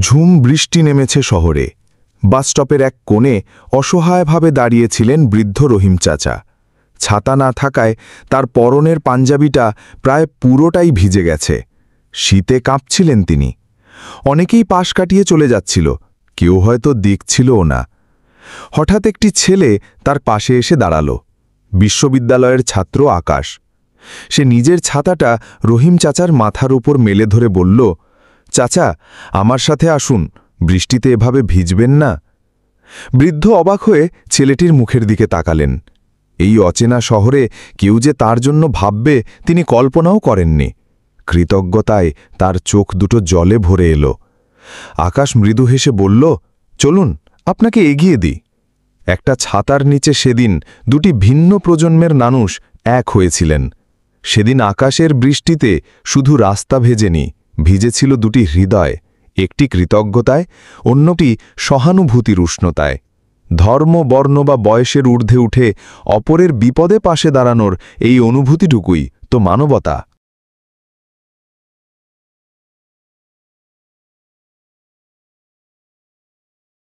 ঝুম বৃষ্টি নেমেছে শহরে। বাসস্টপের এক কোণে অসহায়ভাবে দাঁড়িয়েছিলেন বৃদ্ধ রহিম চাচা। ছাতা না থাকায় তার পরনের পাঞ্জাবিটা প্রায় পুরোটাই ভিজে গেছে। শীতে কাঁপছিলেন তিনি। অনেকেই পাশ কাটিয়ে চলে যাচ্ছিল, কেউ হয়তো দেখছিলও না। হঠাৎ একটি ছেলে তার পাশে এসে দাঁড়াল। বিশ্ববিদ্যালয়ের ছাত্র আকাশ। সে নিজের ছাতাটা রহিম চাচার মাথার উপর মেলে ধরে বলল, চাচা, আমার সাথে আসুন, বৃষ্টিতে এভাবে ভিজবেন না। বৃদ্ধ অবাক হয়ে ছেলেটির মুখের দিকে তাকালেন। এই অচেনা শহরে কেউ যে তার জন্য ভাববে তিনি কল্পনাও করেননি। কৃতজ্ঞতায় তার চোখ দুটো জলে ভরে এলো। আকাশ মৃদু হেসে বলল, চলুন, আপনাকে এগিয়ে দিই। একটা ছাতার নিচে সেদিন দুটি ভিন্ন প্রজন্মের মানুষ এক হয়েছিলেন। সেদিন আকাশের বৃষ্টিতে শুধু রাস্তা ভেজেনি, ভিজেছিল দুটি হৃদয়, একটি কৃতজ্ঞতায়, অন্যটি সহানুভূতির উষ্ণতায়। ধর্ম, বর্ণ বা বয়সের ঊর্ধ্বে উঠে অপরের বিপদে পাশে দাঁড়ানোর এই অনুভূতিটুকুই তো মানবতা।